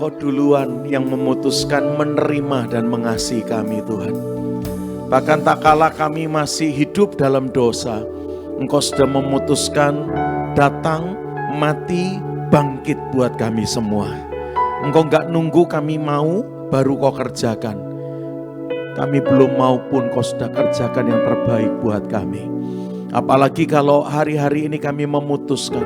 Engkau duluan yang memutuskan menerima dan mengasihi kami Tuhan. Bahkan tak kala kami masih hidup dalam dosa, Engkau sudah memutuskan datang, mati, bangkit buat kami semua. Engkau gak nunggu kami mau, baru Kau kerjakan. Kami belum mau pun Kau sudah kerjakan yang terbaik buat kami. Apalagi kalau hari-hari ini kami memutuskan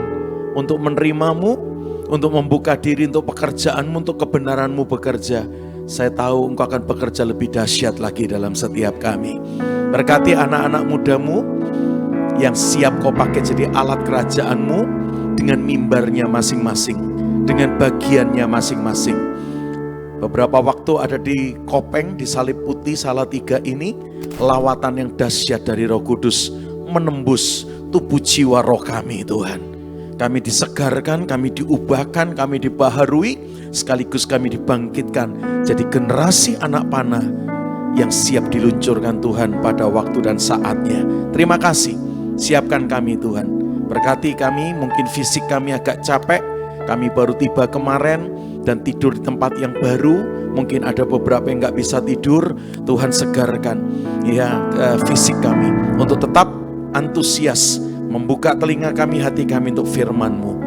untuk menerima-Mu, untuk membuka diri untuk pekerjaan-Mu, untuk kebenaran-Mu bekerja. Saya tahu Engkau akan bekerja lebih dahsyat lagi dalam setiap kami. Berkati anak-anak muda-Mu yang siap Kau pakai jadi alat kerajaan-Mu dengan mimbarnya masing-masing, dengan bagiannya masing-masing. Beberapa waktu ada di Kopeng, di Salib Putih Salatiga ini, lawatan yang dahsyat dari Roh Kudus menembus tubuh jiwa roh kami Tuhan. Kami disegarkan, kami diubahkan, kami dibaharui, sekaligus kami dibangkitkan jadi generasi anak panah yang siap diluncurkan Tuhan pada waktu dan saatnya. Terima kasih, siapkan kami Tuhan. Berkati kami, mungkin fisik kami agak capek, kami baru tiba kemarin dan tidur di tempat yang baru. Mungkin ada beberapa yang gak bisa tidur, Tuhan segarkan ya fisik kami untuk tetap antusias, membuka telinga kami, hati kami untuk firman-Mu.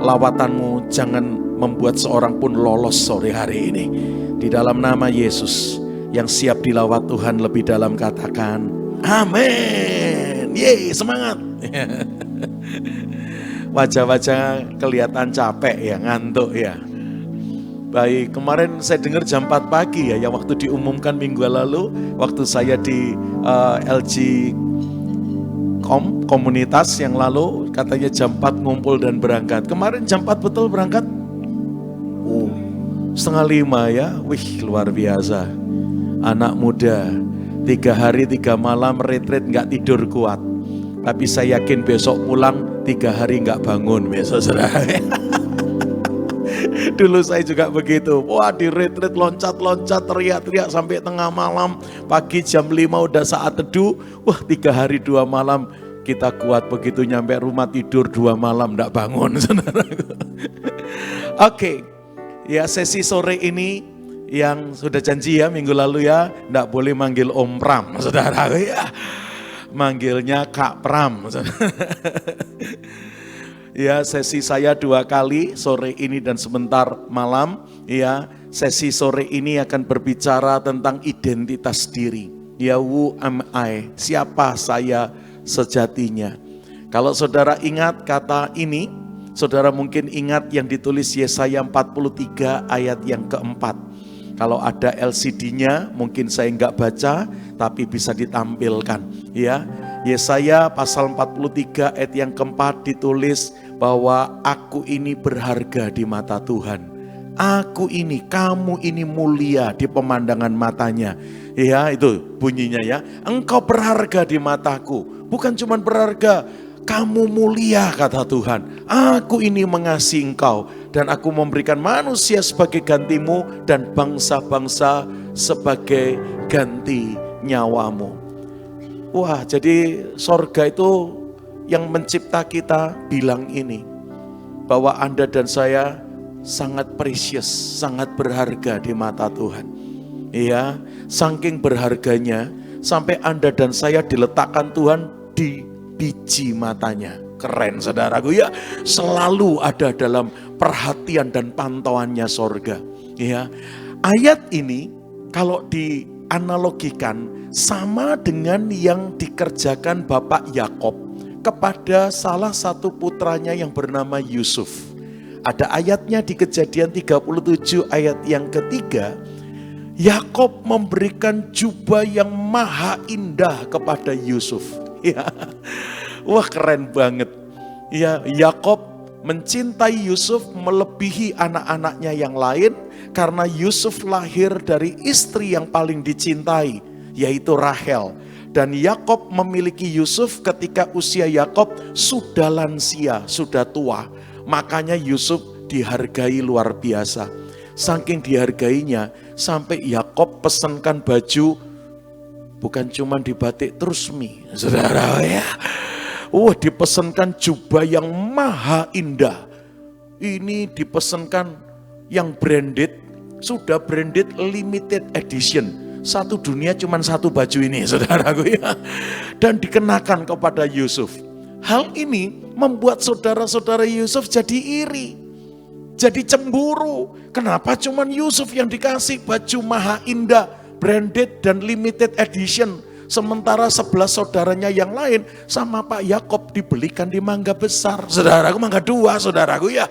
Lawatan-Mu jangan membuat seorang pun lolos sore hari ini. Di dalam nama Yesus yang siap dilawat Tuhan lebih dalam, katakan amin. Yeay, semangat. Wajah-wajah kelihatan capek ya, ngantuk ya. Baik, kemarin saya dengar jam 4 pagi ya, yang waktu diumumkan minggu lalu, waktu saya di LG komunitas yang lalu, katanya jam 4 ngumpul dan berangkat. Kemarin jam 4 betul berangkat? 4:30 ya, wih luar biasa. Anak muda, 3 hari 3 malam retreat gak tidur kuat. Tapi saya yakin besok pulang 3 hari gak bangun besok saudara. Dulu saya juga begitu. Wah, di retreat loncat-loncat, teriak-teriak sampai tengah malam. Pagi jam 5 udah saat teduh. Wah, 3 hari 2 malam kita kuat. Begitu nyampe rumah tidur 2 malam enggak bangun, saudaraku. Oke. Ya, sesi sore ini yang sudah janji ya minggu lalu ya, enggak boleh manggil Om Pram, saudaraku ya. Manggilnya Kak Pram. Ya, sesi saya 2 kali, sore ini dan sebentar malam. Ya, sesi sore ini akan berbicara tentang identitas diri. Ya, who am I? Siapa saya sejatinya? Kalau saudara ingat kata ini, saudara mungkin ingat yang ditulis Yesaya 43 ayat yang keempat. Kalau ada LCD-nya, mungkin saya enggak baca, tapi bisa ditampilkan. Ya, Yesaya pasal 43 ayat yang keempat ditulis bahwa aku ini berharga di mata Tuhan. Aku ini, kamu ini mulia di pemandangan matanya. Ya, itu bunyinya ya. Engkau berharga di mataku. Bukan cuma berharga, kamu mulia kata Tuhan. Aku ini mengasihi engkau dan aku memberikan manusia sebagai gantimu dan bangsa-bangsa sebagai ganti nyawamu. Wah, jadi sorga itu yang mencipta kita bilang ini, bahwa Anda dan saya sangat precious, sangat berharga di mata Tuhan. Iya, saking berharganya sampai Anda dan saya diletakkan Tuhan di biji matanya. Keren saudaraku ya, selalu ada dalam perhatian dan pantauannya sorga. Iya, ayat ini kalau dianalogikan sama dengan yang dikerjakan Bapak Yakob kepada salah satu putranya yang bernama Yusuf. Ada ayatnya di Kejadian 37 ayat yang ketiga. Yakob memberikan jubah yang maha indah kepada Yusuf. Ya. Wah, keren banget. Ya, Yakob mencintai Yusuf melebihi anak-anaknya yang lain karena Yusuf lahir dari istri yang paling dicintai, yaitu Rahel. Dan Yakob memiliki Yusuf ketika usia Yakob sudah lansia, sudah tua. Makanya Yusuf dihargai luar biasa. Saking dihargainya, sampai Yakob pesankan baju bukan cuma di batik Trusmi, saudara ya. Dipesankan jubah yang maha indah. Ini dipesankan yang branded, sudah branded limited edition. Satu dunia cuma satu baju ini, saudaraku ya. Dan dikenakan kepada Yusuf. Hal ini membuat saudara-saudara Yusuf jadi iri. Jadi cemburu. Kenapa cuman Yusuf yang dikasih baju maha indah, branded dan limited edition. Sementara 11 saudaranya yang lain sama Pak Yakob dibelikan di Mangga Besar. Saudaraku, Mangga 2 saudaraku ya.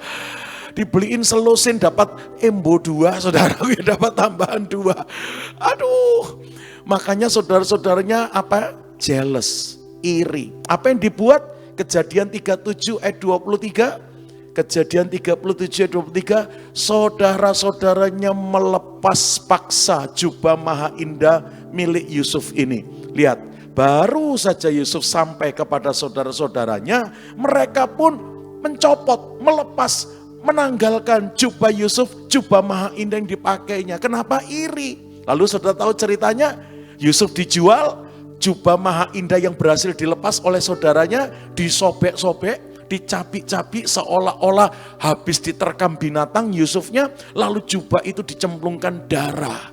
Dibeliin selusin dapat embo 2 saudaraku ya, dapat tambahan 2. Aduh. Makanya saudara-saudaranya apa? Jealous, iri. Apa yang dibuat? Kejadian 37 ayat 23. Kejadian 37 ayat 23, saudara-saudaranya melepas paksa jubah maha indah milik Yusuf ini. Lihat, baru saja Yusuf sampai kepada saudara-saudaranya, mereka pun mencopot, melepas, menanggalkan jubah Yusuf, jubah maha indah yang dipakainya. Kenapa iri? Lalu saudara tahu ceritanya, Yusuf dijual, jubah maha indah yang berhasil dilepas oleh saudaranya disobek-sobek, dicapik-capik seolah-olah habis diterkam binatang Yusufnya, lalu jubah itu dicemplungkan darah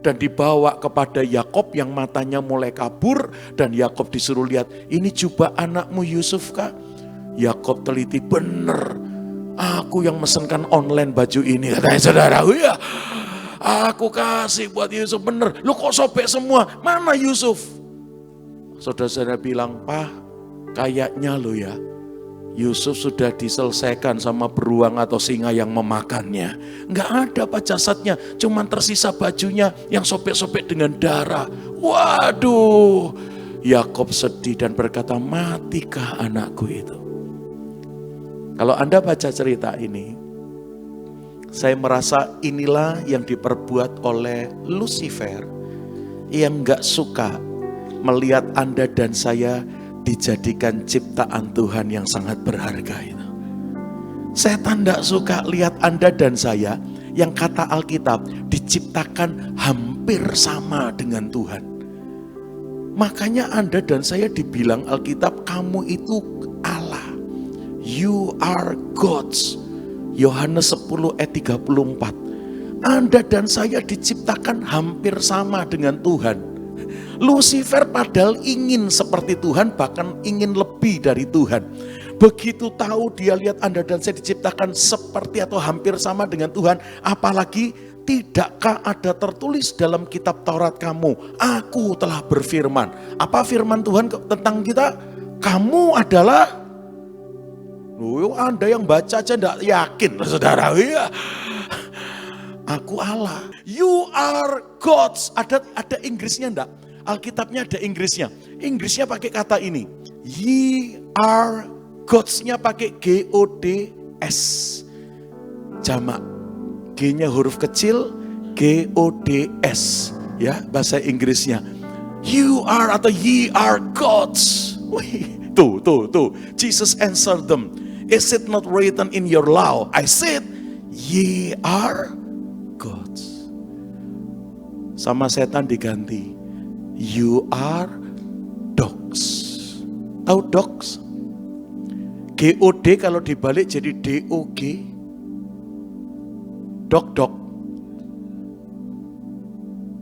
dan dibawa kepada Yakob yang matanya mulai kabur, dan Yakob disuruh lihat, ini jubah anakmu Yusuf kah? Yakob teliti, bener, aku yang mesenkan online baju ini, katanya saudaraku ya. Aku kasih buat Yusuf, bener. Lu kok sobek semua? Mana Yusuf? Saudara-saudara bilang, Pak, kayaknya lo ya, Yusuf sudah diselesaikan sama beruang atau singa yang memakannya. Enggak ada Pak jasadnya, cuman tersisa bajunya yang sobek-sobek dengan darah. Waduh, Yakob sedih dan berkata, matikah anakku itu? Kalau Anda baca cerita ini, saya merasa inilah yang diperbuat oleh Lucifer yang enggak suka melihat Anda dan saya dijadikan ciptaan Tuhan yang sangat berharga itu. Setan tidak suka lihat Anda dan saya yang kata Alkitab diciptakan hampir sama dengan Tuhan. Makanya Anda dan saya dibilang Alkitab, kamu itu Allah. You are gods. Yohanes 10 ayat 34. Anda dan saya diciptakan hampir sama dengan Tuhan. Lucifer padahal ingin seperti Tuhan, bahkan ingin lebih dari Tuhan. Begitu tahu dia lihat Anda dan saya diciptakan seperti atau hampir sama dengan Tuhan, apalagi tidakkah ada tertulis dalam kitab Taurat kamu, aku telah berfirman. Apa firman Tuhan tentang kita? Kamu adalah, Anda yang baca aja tidak yakin, saudara ya. Aku Allah. You are gods. Ada Inggrisnya enggak? Alkitabnya ada Inggrisnya. Inggrisnya pakai kata ini. Ye are gods-nya pakai G-O-D-S. Jamak. G-nya huruf kecil, G-O-D-S. Ya, bahasa Inggrisnya. You are atau ye are gods. Wih, tuh. Jesus answered them. Is it not written in your law? I said, ye are gods. Sama setan diganti. You are dogs. Tahu dogs? G-O-D kalau dibalik jadi D-O-G. Dog.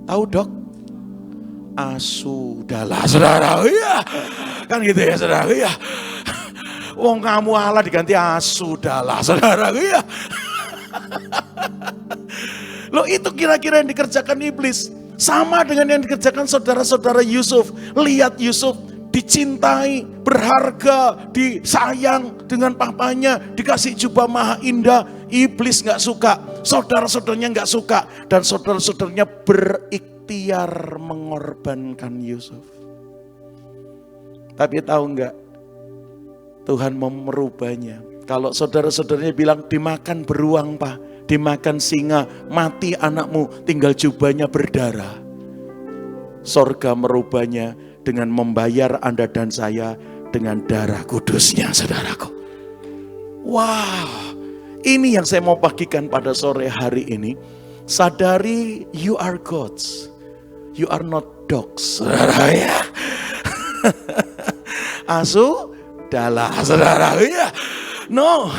Tahu dog? Asu, udahlah saudara. Ya. Kan gitu ya saudara. Ya. Wong kamu Allah diganti asu, udahlah saudara. Ya. Loh itu kira-kira yang dikerjakan iblis. Sama dengan yang dikerjakan saudara-saudara Yusuf. Lihat Yusuf dicintai, berharga, disayang dengan papanya, dikasih jubah maha indah. Iblis gak suka, saudara-saudaranya gak suka. Dan saudara-saudaranya berikhtiar mengorbankan Yusuf. Tapi tahu gak, Tuhan mau merubahnya. Kalau saudara-saudaranya bilang dimakan beruang Pak, dimakan singa, mati anakmu, tinggal jubahnya berdarah. Sorga merubahnya dengan membayar Anda dan saya dengan darah kudusnya, saudaraku. Wow, ini yang saya mau bagikan pada sore hari ini. Sadari you are gods, you are not dogs, saudara ya. Asu, dalah saudara ya. No,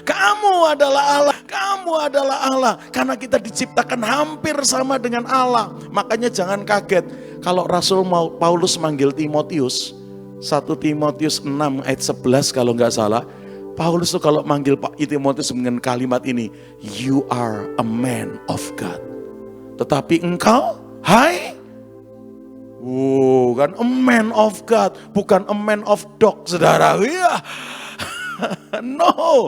kamu adalah Allah, kamu adalah Allah. Karena kita diciptakan hampir sama dengan Allah. Makanya jangan kaget kalau Rasul Paulus manggil Timotius, 1 Timotius 6 ayat 11 kalau nggak salah. Paulus tuh kalau manggil Pak Timotius dengan kalimat ini, you are a man of God. Tetapi engkau, hai, kan a man of God, bukan a man of dog, saudara. Ya, no,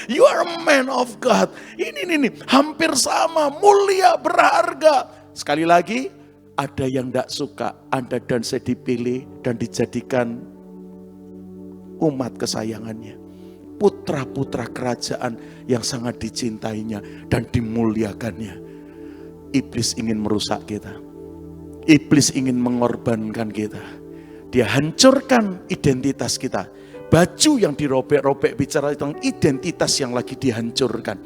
you are a man of God. Ini hampir sama, mulia, berharga. Sekali lagi, ada yang tidak suka Anda dan saya dipilih dan dijadikan umat kesayangannya, putra-putra kerajaan yang sangat dicintainya dan dimuliakannya. Iblis ingin merusak kita. Iblis ingin mengorbankan kita. Dia hancurkan identitas kita. Baju yang dirobek-robek bicara tentang identitas yang lagi dihancurkan.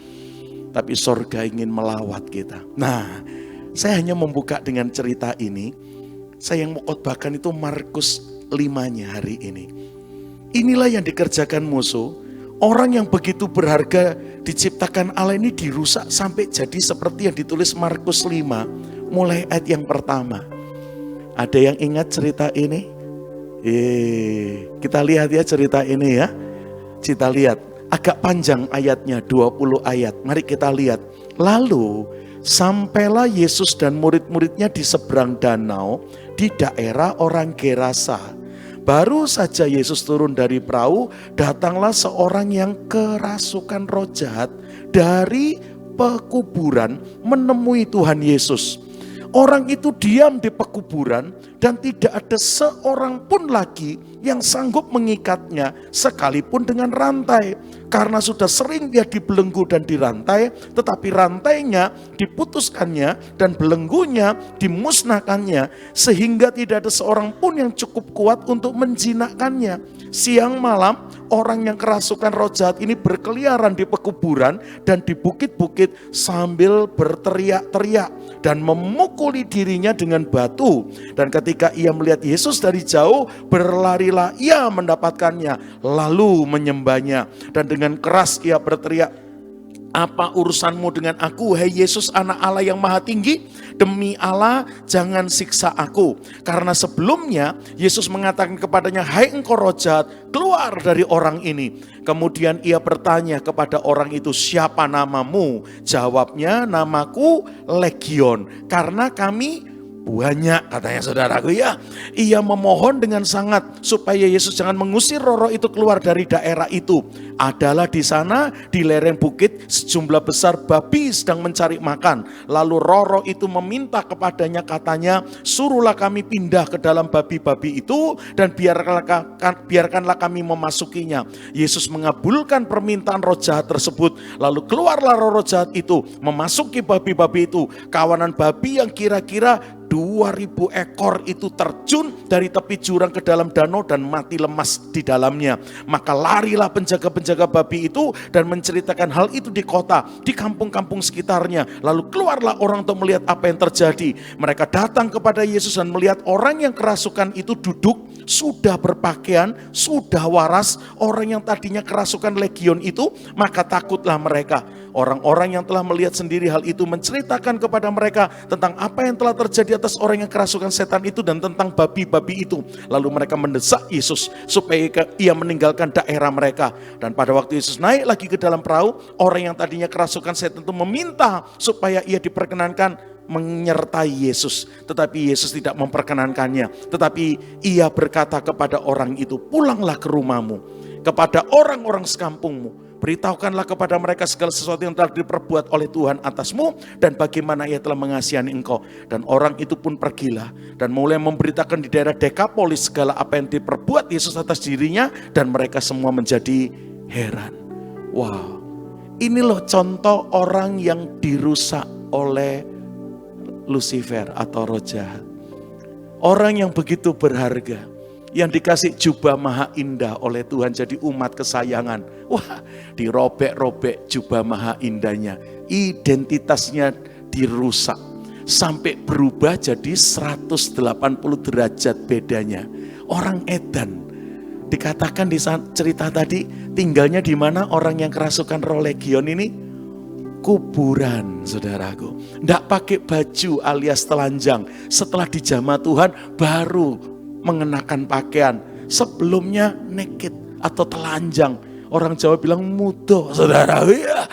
Tapi sorga ingin melawat kita. Nah, saya hanya membuka dengan cerita ini. Saya yang mau khotbahkan itu Markus 5-nya hari ini. Inilah yang dikerjakan musuh. Orang yang begitu berharga diciptakan Allah ini dirusak sampai jadi seperti yang ditulis Markus 5. Mulai ayat yang pertama. Ada yang ingat cerita ini? Kita lihat ya cerita ini ya. Kita lihat. Agak panjang ayatnya, 20 ayat. Mari kita lihat. Lalu sampailah Yesus dan murid-muridnya di seberang danau di daerah orang Gerasa. Baru saja Yesus turun dari perahu, datanglah seorang yang kerasukan roh jahat dari pekuburan menemui Tuhan Yesus. Orang itu diam di pekuburan dan tidak ada seorang pun lagi yang sanggup mengikatnya sekalipun dengan rantai. Karena sudah sering dia dibelenggu dan dirantai, tetapi rantainya diputuskannya dan belenggunya dimusnahkannya, sehingga tidak ada seorang pun yang cukup kuat untuk menjinakkannya. Siang malam orang yang kerasukan roh jahat ini berkeliaran di pekuburan dan di bukit-bukit sambil berteriak-teriak dan memukuli dirinya dengan batu. Dan ketika ia melihat Yesus dari jauh, berlarilah ia mendapatkannya lalu menyembahnya. Dan dengan keras ia berteriak, apa urusanmu dengan aku, hai Yesus anak Allah yang maha tinggi? Demi Allah jangan siksa aku. Karena sebelumnya Yesus mengatakan kepadanya, hai engkau roh jahat, keluar dari orang ini. Kemudian ia bertanya kepada orang itu, siapa namamu? Jawabnya, namaku Legion, karena kami banyak, katanya saudaraku ya. Ia memohon dengan sangat supaya Yesus jangan mengusir roh-roh itu keluar dari daerah itu. Adalah di sana di lereng bukit sejumlah besar babi sedang mencari makan. Lalu roh-roh itu meminta kepadanya, katanya, suruhlah kami pindah ke dalam babi-babi itu dan biarkanlah kami memasukinya. Yesus mengabulkan permintaan roh jahat tersebut. Lalu keluarlah roh-roh jahat itu memasuki babi-babi itu. Kawanan babi yang kira-kira 2000 ekor itu terjun dari tepi jurang ke dalam danau dan mati lemas di dalamnya. Maka larilah penjaga-penjaga babi itu dan menceritakan hal itu di kota, di kampung-kampung sekitarnya. Lalu keluarlah orang untuk melihat apa yang terjadi. Mereka datang kepada Yesus dan melihat orang yang kerasukan itu duduk, sudah berpakaian, sudah waras. Orang yang tadinya kerasukan legion itu, maka takutlah mereka. Orang-orang yang telah melihat sendiri hal itu menceritakan kepada mereka tentang apa yang telah terjadi atas orang yang kerasukan setan itu dan tentang babi-babi itu. Lalu mereka mendesak Yesus supaya ia meninggalkan daerah mereka. Dan pada waktu Yesus naik lagi ke dalam perahu, orang yang tadinya kerasukan setan itu meminta supaya ia diperkenankan menyertai Yesus. Tetapi Yesus tidak memperkenankannya. Tetapi ia berkata kepada orang itu, pulanglah ke rumahmu, kepada orang-orang sekampungmu. Beritahukanlah kepada mereka segala sesuatu yang telah diperbuat oleh Tuhan atasmu dan bagaimana ia telah mengasihani engkau. Dan orang itu pun pergilah dan mulai memberitakan di daerah Dekapolis segala apa yang diperbuat Yesus atas dirinya, dan mereka semua menjadi heran. Wow, ini loh contoh orang yang dirusak oleh Lucifer atau roh jahat. Orang yang begitu berharga, yang dikasih jubah maha indah oleh Tuhan jadi umat kesayangan. Wah, dirobek-robek jubah maha indahnya. Identitasnya dirusak. Sampai berubah jadi 180 derajat bedanya. Orang edan. Dikatakan di cerita tadi, Tinggalnya di mana orang yang kerasukan roh legion ini? Kuburan, saudaraku. Nggak pakai baju alias telanjang. Setelah dijamah Tuhan baru mengenakan pakaian. Sebelumnya naked atau telanjang. Orang Jawa bilang mudo, saudaraku ya.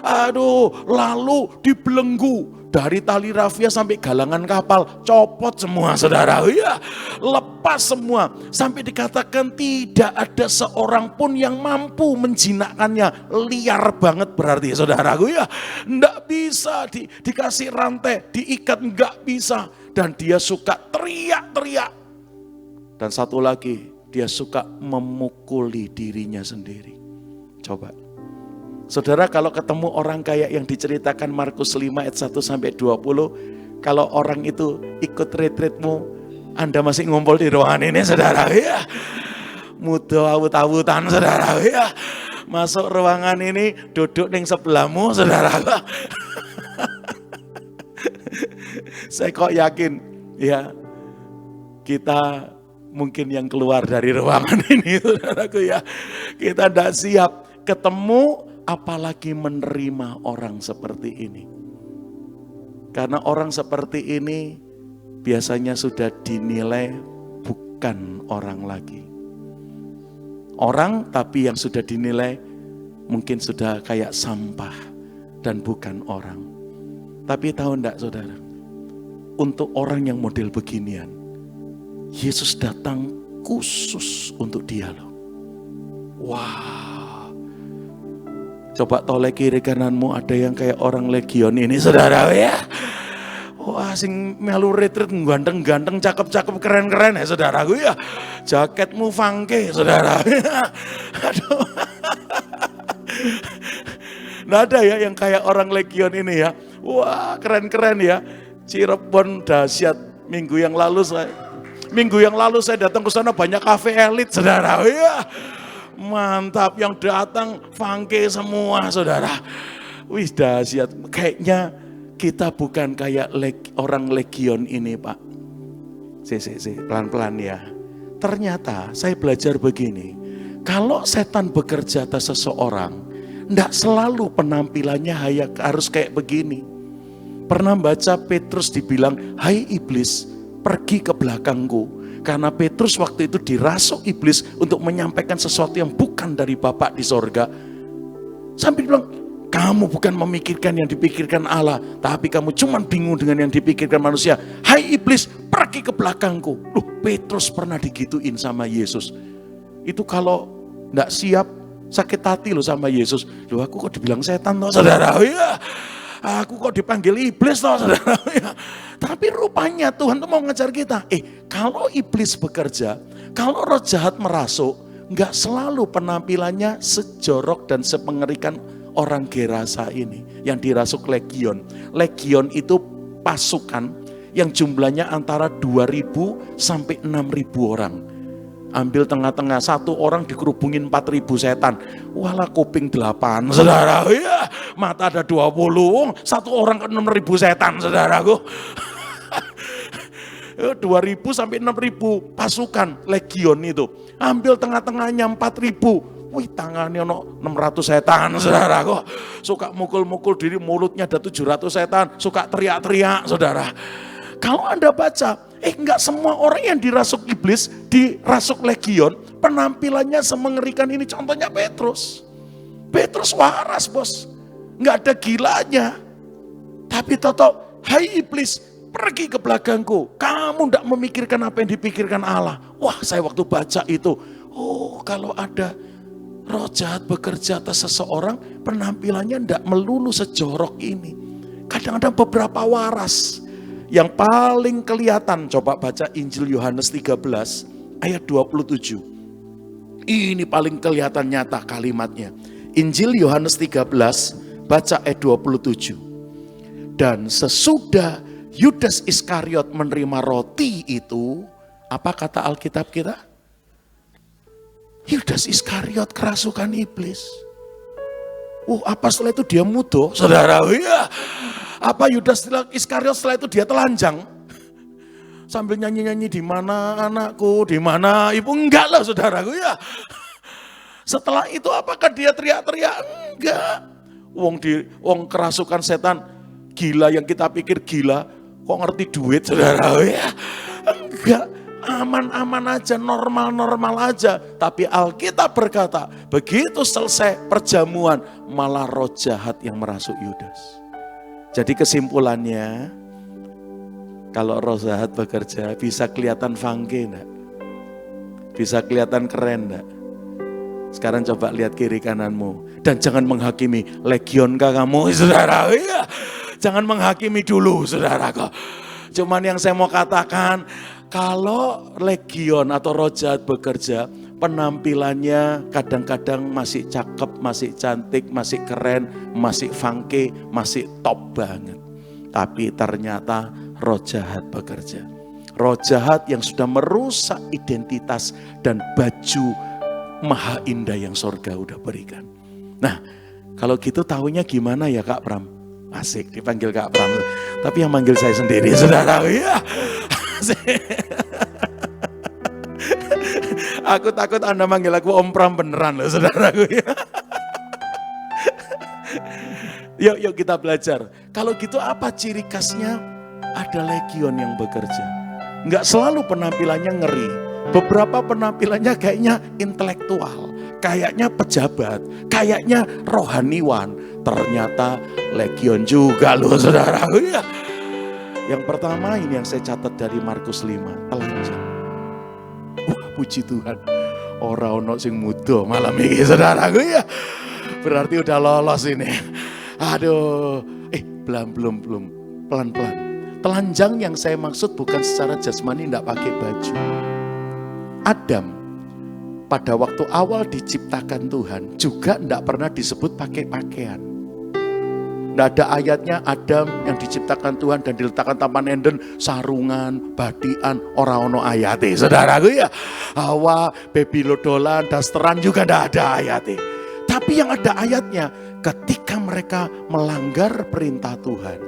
Aduh, lalu dibelenggu. Dari tali rafia sampai galangan kapal, copot semua, saudara. Ya, lepas semua. Sampai dikatakan tidak ada seorang pun yang mampu menjinakkannya. Liar banget berarti, saudaraku ya. Nggak bisa dikasih rantai, diikat, nggak bisa. Dan dia suka teriak-teriak. Dan satu lagi, dia suka memukuli dirinya sendiri. Coba. Saudara, kalau ketemu orang kayak yang diceritakan Markus 5 ayat 1 sampai 20, kalau orang itu ikut retreatmu, Anda masih ngumpul di ruangan ini, saudara ya. Muda awut-awutan, saudara ya. Masuk ruangan ini, duduk di sebelahmu, saudara. Saya kok yakin ya, kita mungkin yang keluar dari ruangan ini, saudaraku ya. Kita tidak siap ketemu, apalagi menerima orang seperti ini. Karena orang seperti ini biasanya sudah dinilai bukan orang lagi. Orang tapi yang sudah dinilai mungkin sudah kayak sampah dan bukan orang. Tapi tahu enggak, saudara? Untuk orang yang model beginian, Yesus datang khusus untuk dia loh. Wah. Coba toleh kiri kananmu, ada yang kayak orang legion ini, saudara ya. Wah, sing melu retreat ganteng-ganteng, cakep-cakep, keren-keren ya, saudaraku ya. Jaketmu funky, saudara. Aduh. Nggak ada ya yang kayak orang legion ini ya. Wah, keren-keren ya. Cirebon dahsyat. Minggu yang lalu saya datang ke sana, banyak kafe elit, saudara ya. Mantap, yang datang funky semua, saudara. Wih, dahsyat. Kayaknya kita bukan kayak orang legion ini, Pak. Pelan-pelan ya. Ternyata saya belajar begini. Kalau setan bekerja atas seseorang, enggak selalu penampilannya harus kayak begini. Pernah baca Petrus dibilang, "Hai iblis, pergi ke belakangku." Karena Petrus waktu itu dirasuk iblis untuk menyampaikan sesuatu yang bukan dari Bapa di sorga. Sampai bilang, kamu bukan memikirkan yang dipikirkan Allah, tapi kamu cuma bingung dengan yang dipikirkan manusia. Hai iblis, pergi ke belakangku. Loh, Petrus pernah digituin sama Yesus. Itu kalau gak siap, sakit hati loh sama Yesus. Loh, aku kok dibilang setan loh, saudara. Ya. Aku kok dipanggil iblis loh, saudara. Ya. Tapi rupanya Tuhan tuh mau ngejar kita. Kalau iblis bekerja, kalau roh jahat merasuk, gak selalu penampilannya sejorok dan semengerikan orang Gerasa ini. Yang dirasuk legion. Legion itu pasukan yang jumlahnya antara 2.000 sampai 6.000 orang. Ambil tengah-tengah, satu orang dikerubungin 4.000 setan. Walah kuping 8, saudara. Ya, mata ada 20, satu orang ke 6.000 setan, saudaraku. 2.000 sampai 6.000 pasukan legion itu. Ambil tengah-tengahnya 4.000. Wih, tangannya 600 setan, saudaraku. Suka mukul-mukul diri, mulutnya ada 700 setan. Suka teriak-teriak, saudara. Kalau Anda baca, enggak semua orang yang dirasuk iblis, dirasuk legion, penampilannya semengerikan ini. Contohnya Petrus. Petrus waras, bos. Enggak ada gilanya. Tapi toto, hai iblis, pergi ke belakangku. Kamu enggak memikirkan apa yang dipikirkan Allah. Wah, saya waktu baca itu, oh kalau ada roh jahat bekerja atas seseorang, penampilannya enggak melulu sejorok ini. Kadang-kadang beberapa waras. Yang paling kelihatan, coba baca Injil Yohanes 13 ayat 27. Ini paling kelihatan nyata kalimatnya. Injil Yohanes 13 baca ayat 27. Dan sesudah Yudas Iskariot menerima roti itu, apa kata Alkitab kita? Yudas Iskariot kerasukan iblis. Apa setelah itu dia mudo, saudara? Ya. Apa Yudas Iskariot setelah itu dia telanjang? Sambil nyanyi-nyanyi, di mana anakku, di mana ibu? Enggak lah, saudaraku ya. Setelah itu apakah dia teriak-teriak? Enggak. Wong kerasukan setan gila yang kita pikir gila, kok ngerti duit saudara ya? Enggak, aman-aman aja, normal-normal aja. Tapi Alkitab berkata, begitu selesai perjamuan, malah roh jahat yang merasuk Yudas. Jadi kesimpulannya, kalau roh jahat bekerja, bisa kelihatan funky enggak? Bisa kelihatan keren enggak? Sekarang coba lihat kiri kananmu. Dan jangan menghakimi, legion kah kamu saudara? Iya. Jangan menghakimi dulu saudaraku. Cuman yang saya mau katakan, kalau legion atau roh jahat bekerja, penampilannya kadang-kadang masih cakep, masih cantik, masih keren, masih funky, masih top banget. Tapi ternyata roh jahat bekerja. Roh jahat yang sudah merusak identitas dan baju maha indah yang sorga udah berikan. Nah, kalau gitu tahunya gimana ya Kak Pram? Asik dipanggil Kak Pram. Tapi yang manggil saya sendiri, saudara. Ya. Aku takut Anda manggil aku Om Pram beneran loh, saudaraku. Yuk kita belajar. Kalau gitu apa ciri khasnya? Ada legion yang bekerja. Enggak selalu penampilannya ngeri. Beberapa penampilannya kayaknya intelektual, kayaknya pejabat, kayaknya rohaniwan. Ternyata legion juga loh saudara. Yang pertama ini yang saya catat dari Markus 5, telanjang. Wah puji Tuhan, ora ono sing muda malam ini saudaraku ya. Berarti udah lolos ini. Aduh, belum, pelan-pelan. Telanjang yang saya maksud bukan secara jasmani, tidak pakai baju. Adam pada waktu awal diciptakan Tuhan juga tidak pernah disebut pakai pakaian. Tidak ada ayatnya Adam yang diciptakan Tuhan dan diletakkan Taman Eden sarungan, badian, ora ono ayate. Saudaraku ya, Hawa, baby lodolan, dasteran juga tidak ada ayatnya. Tapi yang ada ayatnya ketika mereka melanggar perintah Tuhan,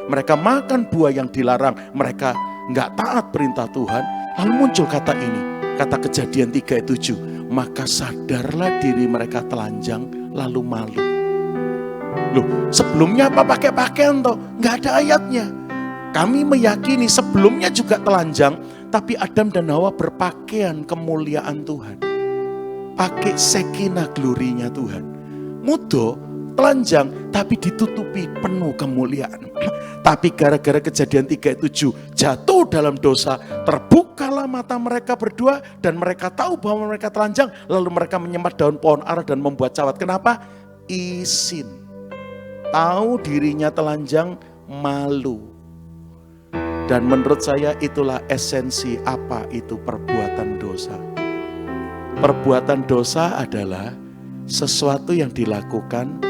mereka makan buah yang dilarang, mereka nggak taat perintah Tuhan, lalu muncul kata ini. Kata Kejadian 3:7, maka sadarlah diri mereka telanjang lalu malu. Loh, sebelumnya apa pakai pakaian toh? Nggak ada ayatnya. Kami meyakini sebelumnya juga telanjang, tapi Adam dan Hawa berpakaian kemuliaan Tuhan. Pakai sekinah glorinya Tuhan. Mudo, telanjang, tapi ditutupi penuh kemuliaan. Tapi gara-gara Kejadian 3:7 jatuh dalam dosa, terbukalah mata mereka berdua dan mereka tahu bahwa mereka telanjang, lalu mereka menyembah daun pohon ara dan membuat cawat. Kenapa? Isin. Tahu dirinya telanjang, malu. Dan menurut saya itulah esensi apa itu perbuatan dosa. Perbuatan dosa adalah sesuatu yang dilakukan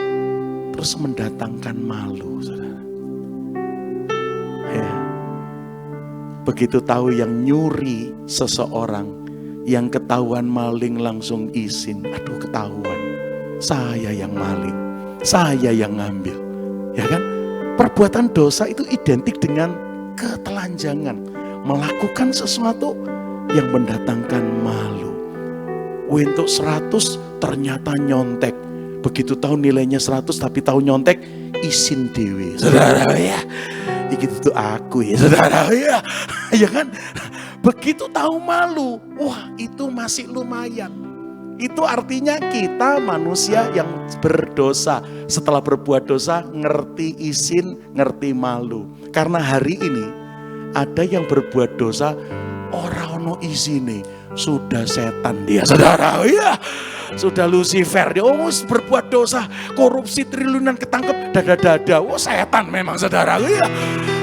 terus mendatangkan malu, saudara. Ya. Begitu tahu yang nyuri seseorang, yang ketahuan maling langsung izin. Aduh ketahuan, saya yang maling, saya yang ngambil. Ya kan? Perbuatan dosa itu identik dengan ketelanjangan. Melakukan sesuatu yang mendatangkan malu. Untuk 100 ternyata nyontek. Begitu tahu nilainya 100 tapi tahu nyontek, izin dewe. Saudara ya. Itu aku ya saudara ya. Ya kan? Begitu tahu malu, wah itu masih lumayan. Itu artinya kita manusia yang berdosa. Setelah berbuat dosa, ngerti izin, ngerti malu. Karena hari ini ada yang berbuat dosa, ora ono izine, sudah setan dia saudara ya. Sudah Lucifer, dia berbuat dosa, korupsi triliunan ketangkep, dada-dada, setan memang saudara ya.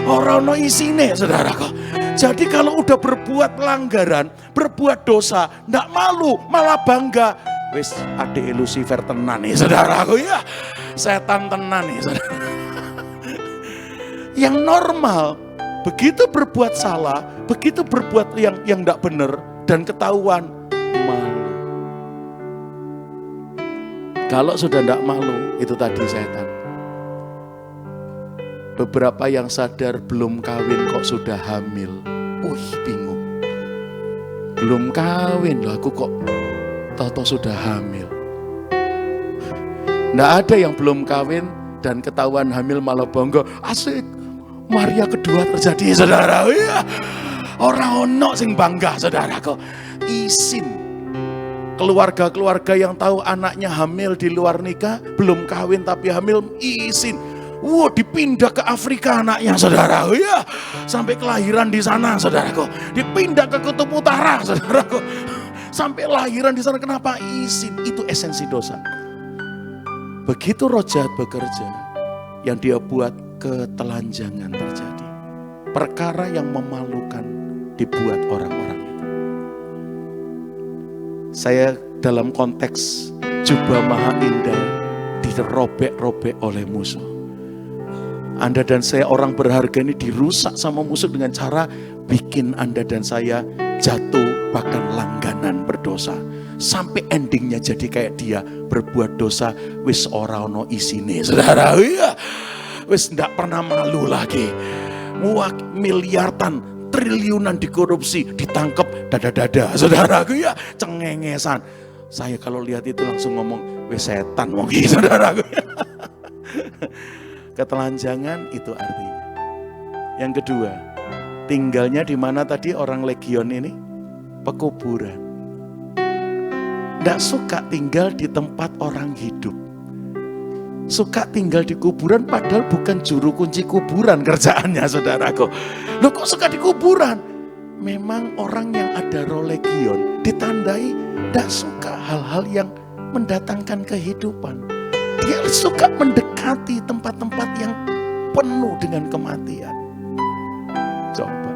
Orang no isine saudara kok. Jadi kalau udah berbuat pelanggaran, berbuat dosa, ndak malu, malah bangga. Wis adek Lucifer tenan nih saudaraku ya. Setan tenan nih saudara. Yang normal, begitu berbuat salah, begitu berbuat yang ndak benar dan ketahuan, malu. Kalau sudah ndak malu, itu tadi setan. Beberapa yang sadar belum kawin kok sudah hamil. Bingung. Belum kawin loh aku kok toto sudah hamil. Nggak ada yang belum kawin dan ketahuan hamil malah bangga. Asik, Maria kedua terjadi, saudara. Ya. Orang ono sing bangga, saudaraku. Izin. Keluarga-keluarga yang tahu anaknya hamil di luar nikah, belum kawin tapi hamil, izin. Dipindah ke Afrika anaknya, saudara. Ya, sampai kelahiran di sana, saudaraku. Dipindah ke Kutub Utara, saudaraku. Sampai lahiran di sana. Kenapa? Izin. Itu esensi dosa. Begitu roh jahat bekerja, yang dia buat ketelanjangan terjadi. Perkara yang memalukan dibuat orang-orang itu. Saya dalam konteks jubah maha indah dirobek-robek oleh musuh. Anda dan saya orang berharga ini dirusak sama musuh dengan cara bikin Anda dan saya jatuh bahkan langganan berdosa. Sampai endingnya jadi kayak dia berbuat dosa wis ora ono isine, saudara. Ya, wis ndak pernah malu lagi. Miliaran, triliunan dikorupsi, ditangkap dada-dada, saudaraku. Ya, cengengesan. Saya kalau lihat itu langsung ngomong, wis setan wong iki, saudaraku. Ketelanjangan itu artinya. Yang kedua, tinggalnya di mana tadi orang legion ini? Pekuburan. Tidak suka tinggal di tempat orang hidup. Suka tinggal di kuburan padahal bukan juru kunci kuburan kerjaannya, saudaraku. Loh, kok suka di kuburan? Memang orang yang ada roh legion ditandai tidak suka hal-hal yang mendatangkan kehidupan. Dia suka mendekati tempat-tempat yang penuh dengan kematian. Coba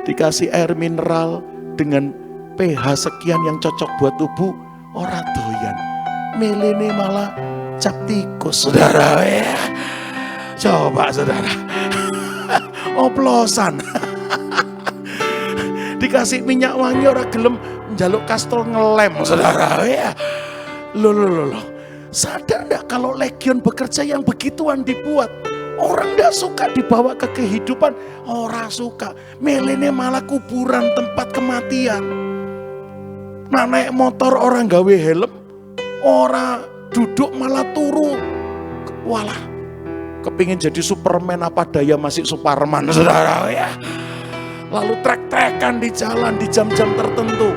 dikasih air mineral dengan pH sekian yang cocok buat tubuh, ora doyan. Melene malah cap tikus, saudara. Ya. Coba, saudara. Oplosan. Dikasih minyak wangi ora gelem, njaluk kastol ngelem, saudara. Ya. Loh. Sadar enggak kalau legion bekerja yang begituan dibuat? Orang enggak suka dibawa ke kehidupan, orang suka. Melene malah kuburan tempat kematian. Nah, naik motor orang gawe helm, orang duduk malah turu. Walah, kepingin jadi Superman apa daya masih Superman, saudara. Ya. Lalu trek-trekan di jalan di jam-jam tertentu.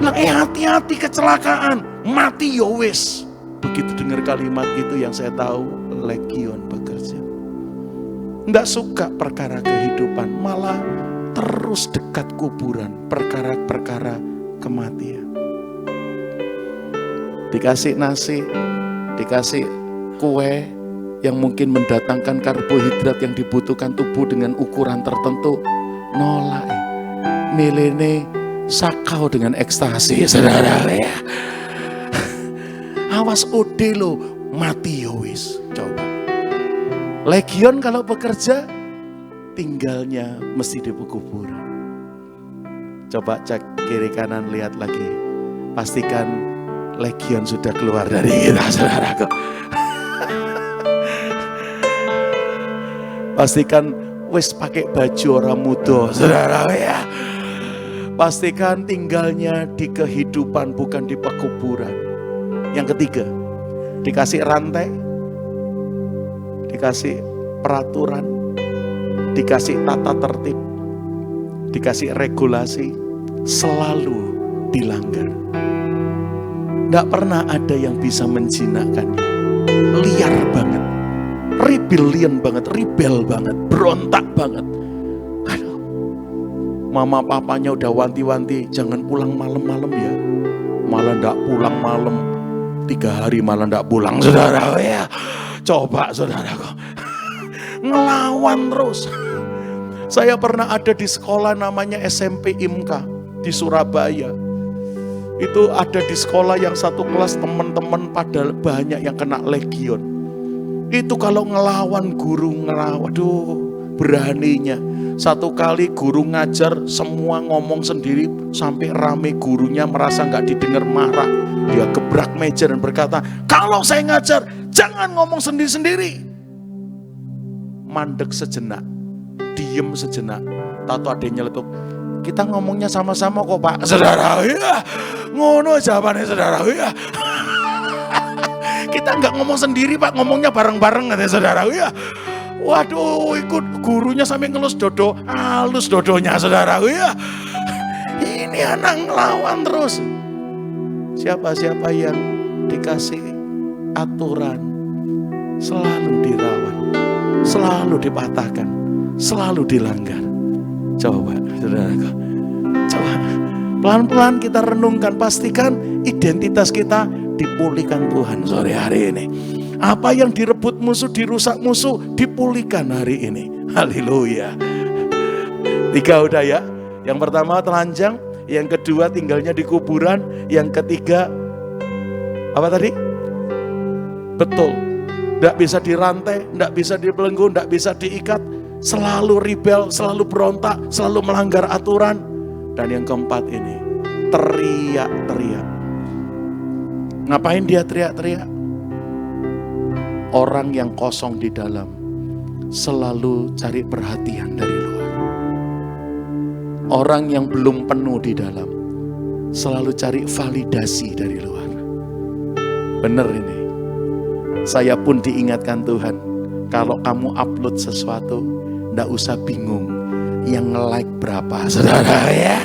Bilang, hati-hati kecelakaan, mati ya wis. Begitu dengar kalimat itu yang saya tahu legion bekerja. Nggak suka perkara kehidupan, malah terus dekat kuburan, perkara-perkara kematian. Dikasih nasi, dikasih kue yang mungkin mendatangkan karbohidrat yang dibutuhkan tubuh dengan ukuran tertentu, nolak. Milene sakau dengan ekstasi, saudara. Ya. Awas ode lo, mati yowis. Coba. Legion kalau bekerja, tinggalnya mesti di kuburan. Coba cek kiri kanan, lihat lagi. Pastikan legion sudah keluar dari kita, saudaraku. Pastikan wis pakai baju orang muda, saudara. Ya. Pastikan tinggalnya di kehidupan bukan di pekuburan. Yang ketiga, dikasih rantai, dikasih peraturan, dikasih tata tertib, dikasih regulasi, selalu dilanggar. Tidak pernah ada yang bisa menjinakkannya. Liar banget, rebellion banget, rebel banget, berontak banget. Aduh, mama papanya udah wanti-wanti, jangan pulang malam-malam ya. Malah tidak pulang malam, 3 hari malah tidak pulang, saudara. Ya, coba saudaraku, ngelawan terus. Saya pernah ada di sekolah namanya SMP IMKA di Surabaya. Itu ada di sekolah yang satu kelas teman-teman pada banyak yang kena legion. Itu kalau ngelawan guru, waduh beraninya. Satu kali guru ngajar, semua ngomong sendiri sampai rame, gurunya merasa nggak didengar, marah. Dia gebrak meja dan berkata, kalau saya ngajar jangan ngomong sendiri-sendiri. Mandek sejenak, diem sejenak. Tahu adanya nyeletuk, kita ngomongnya sama-sama kok Pak. Saudara, ya ngono jawabannya, saudara. Ya. Kita nggak ngomong sendiri Pak, ngomongnya bareng-bareng katanya saudara. Ya. Waduh, ikut gurunya sampai ngelus dodo, halus dodonya saudara. Ya. Ini anak ngelawan terus. Siapa-siapa yang dikasih aturan selalu dirawan, selalu dipatahkan, selalu dilanggar. Coba saudaraku, coba pelan-pelan kita renungkan, pastikan identitas kita dipulihkan Tuhan sore hari ini. Apa yang direbut musuh, dirusak musuh, dipulihkan hari ini. Haleluya. 3 udah ya. Yang pertama telanjang, yang kedua tinggalnya di kuburan, yang ketiga apa tadi? Betul, tidak bisa dirantai, tidak bisa dibelenggu, tidak bisa diikat, selalu rebel, selalu berontak, selalu melanggar aturan. Dan yang keempat ini, teriak-teriak. Ngapain dia teriak-teriak? Orang yang kosong di dalam selalu cari perhatian dari luar. Orang yang belum penuh di dalam selalu cari validasi dari luar. Benar ini. Saya pun diingatkan Tuhan, kalau kamu upload sesuatu, nggak usah bingung yang like berapa, saudara ya.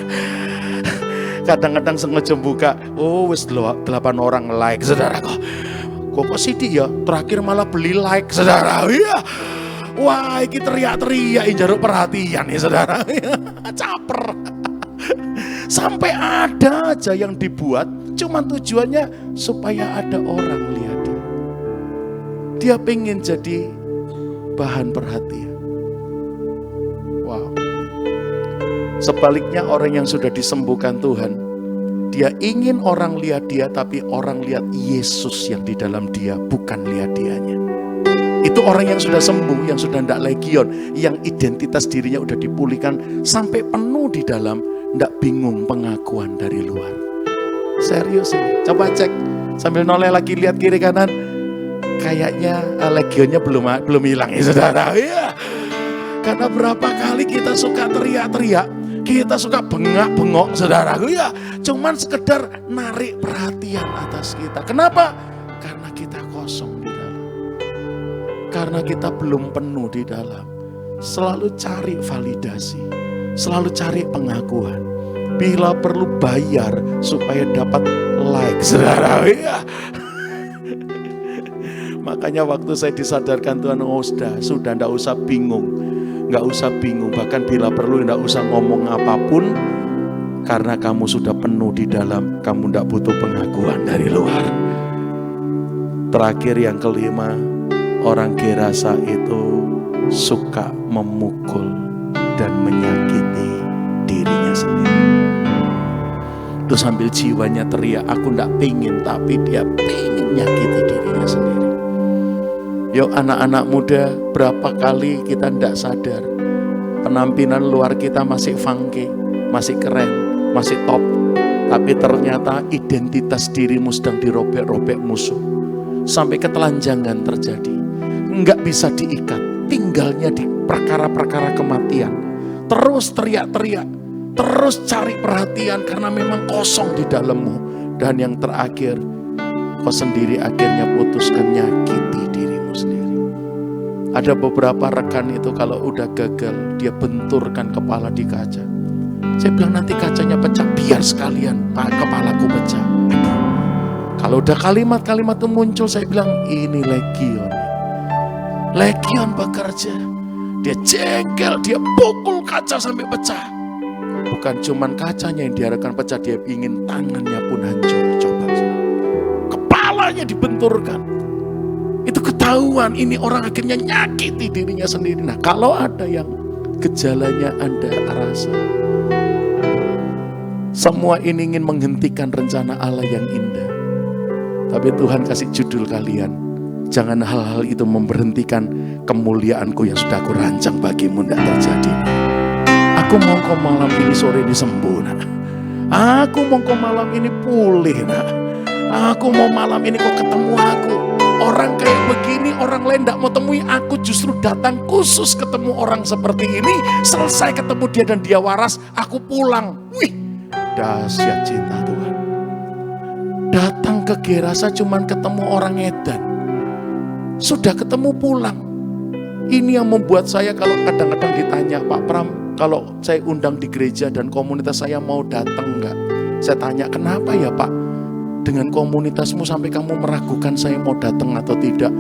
Kadang-kadang sengaja buka, oh wis 8 orang like, saudara kok sidik ya, terakhir malah beli like, saudara ya. Wah, ini teriak-teriak, jaruk perhatian ya saudara, caper. Sampai ada aja yang dibuat, cuman tujuannya supaya ada orang lihat dia. Dia pengen jadi bahan perhatian. Wow. Sebaliknya orang yang sudah disembuhkan Tuhan, dia ingin orang lihat dia, tapi orang lihat Yesus yang di dalam dia, bukan lihat dianya. Itu orang yang sudah sembuh, yang sudah tidak legion, yang identitas dirinya udah dipulihkan sampai penuh di dalam, tidak bingung pengakuan dari luar. Serius ini, coba cek sambil noleh lagi, lihat kiri kanan, kayaknya legionnya belum hilang ya saudara. Ya. Karena berapa kali kita suka teriak-teriak, kita suka bengak-bengok saudaraku ya, cuman sekedar narik perhatian atas kita. Kenapa? Karena kita kosong di dalam. Karena kita belum penuh di dalam. Selalu cari validasi, selalu cari pengakuan. Bila perlu bayar supaya dapat like saudara ya. Makanya waktu saya disadarkan Tuhan, oh sudah enggak usah bingung. Enggak usah bingung, bahkan bila perlu enggak usah ngomong apapun, karena kamu sudah penuh di dalam, kamu enggak butuh pengakuan dari luar. Terakhir yang kelima, orang Gerasa itu suka memukul dan menyakiti dirinya sendiri. Terus sambil jiwanya teriak, aku enggak pengen, tapi dia pengen nyakiti dirinya sendiri. Yuk anak-anak muda, berapa kali kita tidak sadar penampilan luar kita masih funky, masih keren, masih top, tapi ternyata identitas dirimu sedang dirobek-robek musuh sampai ketelanjangan terjadi, nggak bisa diikat, tinggalnya di perkara-perkara kematian, terus teriak-teriak, terus cari perhatian karena memang kosong di dalammu, dan yang terakhir kau sendiri akhirnya putuskan nyakiti dirimu sendiri. Ada beberapa rekan itu kalau udah gagal, dia benturkan kepala di kaca. Saya bilang nanti kacanya pecah, biar sekalian kepalaku pecah. Kalau udah kalimat-kalimat itu muncul, saya bilang ini legion. Legion bekerja. Dia jengkel, dia pukul kaca sampai pecah. Bukan cuman kacanya yang diharapkan pecah, dia ingin tangannya pun hancur. Coba. Kepalanya dibenturkan. Itu ketahuan, ini orang akhirnya nyakiti dirinya sendiri. Nah, kalau ada yang gejalanya Anda rasa, semua ini ingin menghentikan rencana Allah yang indah. Tapi Tuhan kasih judul kalian, jangan hal-hal itu memberhentikan kemuliaanku yang sudah aku rancang bagimu, tidak terjadi. Aku mau kau malam ini sore ini sembuh, nah. Aku mau kau malam ini pulih, nah. Aku mau malam ini kau ketemu aku. Orang kayak begini, orang lain tidak mau temui, aku justru datang khusus ketemu orang seperti ini. Selesai ketemu dia dan dia waras, aku pulang. Wih, dahsyat cinta Tuhan. Datang ke Gerasa cuman ketemu orang edan. Sudah ketemu pulang. Ini yang membuat saya kalau kadang-kadang ditanya, Pak Pram, kalau saya undang di gereja dan komunitas saya mau datang enggak? Saya tanya, kenapa ya Pak? Dengan komunitasmu sampai kamu meragukan saya mau datang atau tidak?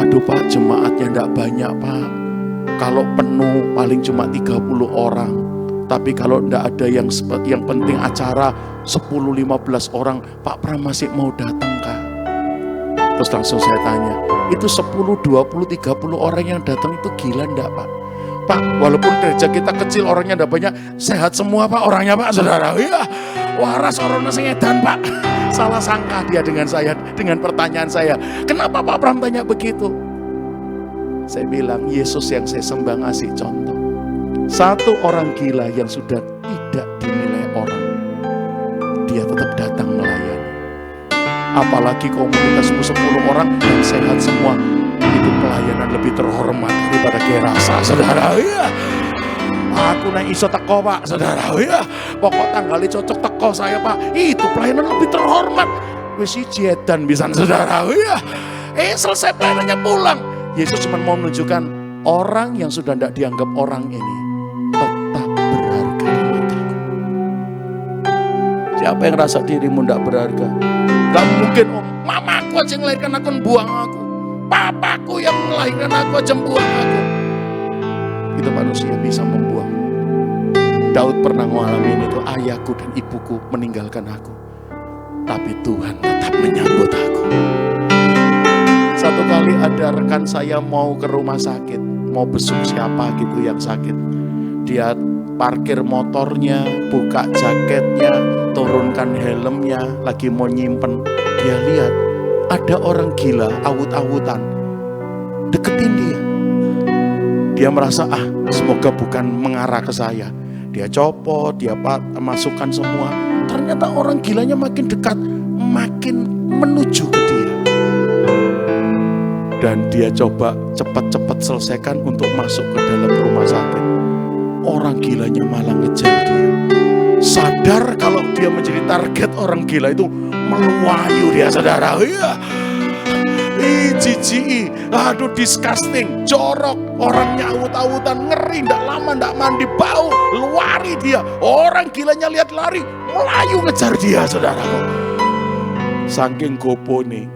Aduh Pak, jemaatnya enggak banyak Pak. Kalau penuh paling cuma 30 orang. Tapi kalau enggak ada yang penting acara 10-15 orang, Pak Pram masih mau datang kah? Terus langsung saya tanya, itu 10, 20, 30 orang yang datang itu gila enggak Pak? Pak, walaupun gereja kita kecil orangnya enggak banyak, sehat semua Pak orangnya Pak, saudara. Ya, waras orang sing edan Pak. Salah sangka dia dengan saya, dengan pertanyaan saya. Kenapa Pak Pram tanya begitu? Saya bilang, Yesus yang saya sembah ngasih contoh. Satu orang gila yang sudah tidak dinilai orang, dia tetap datang melayani. Apalagi komunitasmu 10 orang yang sehat semua, itu pelayanan lebih terhormat daripada Gerasa, saudara. Ya, aku naik iso teko Pak, saudara. Ya, pokok tanggali cocok teko saya Pak, itu pelayanan lebih terhormat. Wis siji edan pisan, saudara. Ya, selesai pelayanannya pulang. Yesus cuma mau menunjukkan orang yang sudah tidak dianggap orang ini tetap berharga di mataku. Siapa yang rasa dirimu tidak berharga? Gak mungkin, oh, mamaku aja yang melahirkan aku buang aku, papaku yang melahirkan aku aja buang aku. Itu manusia bisa membuang. Daud pernah ngalamin itu, ayahku dan ibuku meninggalkan aku, tapi Tuhan tetap menyambut aku. Satu kali ada rekan saya mau ke rumah sakit, mau besuk siapa gitu yang sakit. Dia parkir motornya, buka jaketnya, turunkan helmnya, lagi mau nyimpen. Dia lihat ada orang gila awut-awutan deketin dia. Dia merasa semoga bukan mengarah ke saya. Dia copot, dia masukkan semua. Ternyata orang gilanya makin dekat, makin menuju ke dia. Dan dia coba cepat-cepat selesaikan untuk masuk ke dalam rumah sakit. Orang gilanya malah ngejar dia. Sadar kalau dia menjadi target orang gila itu, meluayu dia, saudara. Ya, jijik, aduh disgusting, jorok, orangnya awut-awutan, ngeri, ndak lama ndak mandi, bau, lari dia. Orang gilanya lihat lari, melayu ngejar dia, saudara. Saking gopone,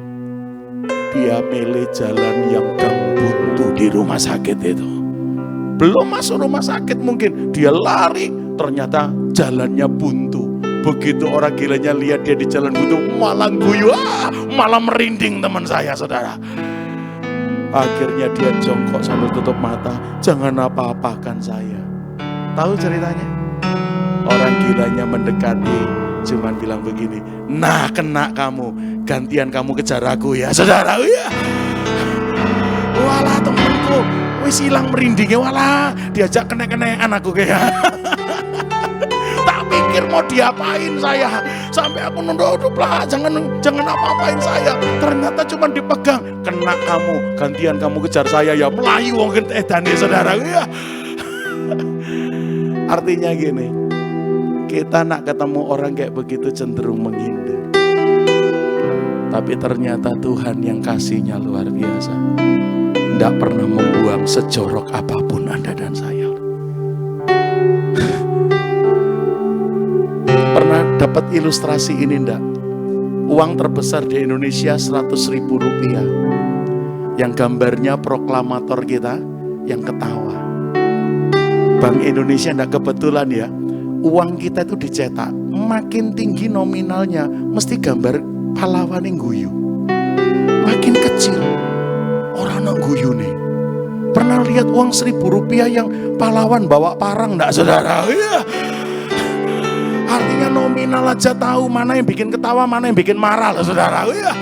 dia milih jalan yang gang buntu di rumah sakit itu. Belum masuk rumah sakit mungkin, dia lari, ternyata jalannya buntu. Begitu orang gilanya lihat dia di jalan buntu, malah guyu, malah merinding teman saya, saudara. Akhirnya dia jongkok sambil tutup mata, jangan apa-apakan saya. Tahu ceritanya? Orang gilanya mendekati, cuman bilang begini, nah kena kamu, gantian kamu kejar aku ya, saudara. Ya, walah temanku, wis hilang merindingnya, walah diajak kena-kenaan aku kayak. Tak pikir mau diapain saya, sampai aku nunduk lah, jangan apa-apain saya. Ternyata cuma dipegang, kena kamu, gantian kamu kejar saya ya, melayu wong edane, saudara. Ya. Artinya gini, kita nak ketemu orang kayak begitu cenderung menghindar. Tapi ternyata Tuhan yang kasihnya luar biasa, tidak pernah membuang sejorok apapun Anda dan saya. Pernah dapat ilustrasi ini enggak? Uang terbesar di Indonesia 100.000 rupiah. Yang gambarnya proklamator kita yang ketawa. Bank Indonesia enggak kebetulan ya, uang kita itu dicetak, makin tinggi nominalnya mesti gambar pahlawan yang guyu. Makin kecil orang yang guyu nih. Pernah lihat uang 1.000 rupiah yang pahlawan bawa parang enggak, saudara? Ya. Artinya nominal aja tahu mana yang bikin ketawa, mana yang bikin marah lah, saudara. Ya.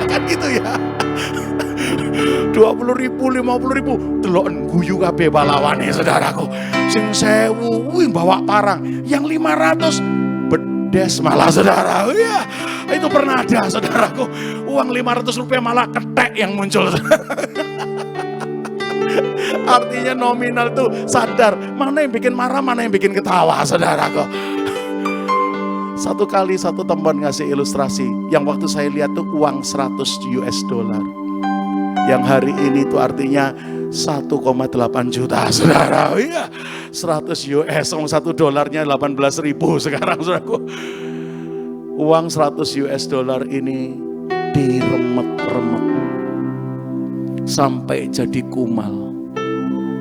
Kan gitu ya. 20.000, 50.000, delok guyu kabeh pahlawane, saudaraku. Sing 1.000 bawa parang, yang 500 bedes malah, saudara. Ya, itu pernah ada, saudaraku. Uang 500 rupiah malah ketek yang muncul. Artinya nominal tuh sadar mana yang bikin marah, mana yang bikin ketawa, saudaraku. Satu kali satu teman ngasih ilustrasi, yang waktu saya lihat tuh uang 100 US dollar. Yang hari ini tuh artinya 1,8 juta, saudara. Iya, 100 US, $1 18.000 sekarang, saudaraku. Uang 100 US dollar ini diremet-remet sampai jadi kumal,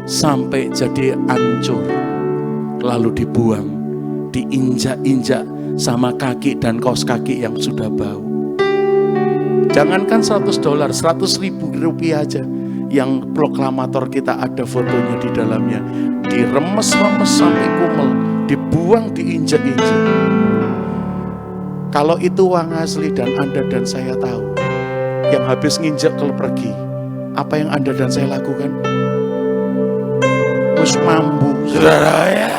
sampai jadi hancur, lalu dibuang, diinjak-injak sama kaki dan kaos kaki yang sudah bau. Jangankan 100 dolar, 100.000 rupiah aja yang proklamator kita ada fotonya di dalamnya, diremes-remes sampai kumel, dibuang, diinjak-injak. Kalau itu uang asli dan Anda dan saya tahu, yang habis nginjak kalau pergi, apa yang Anda dan saya lakukan? Terus mambu, saudara ya,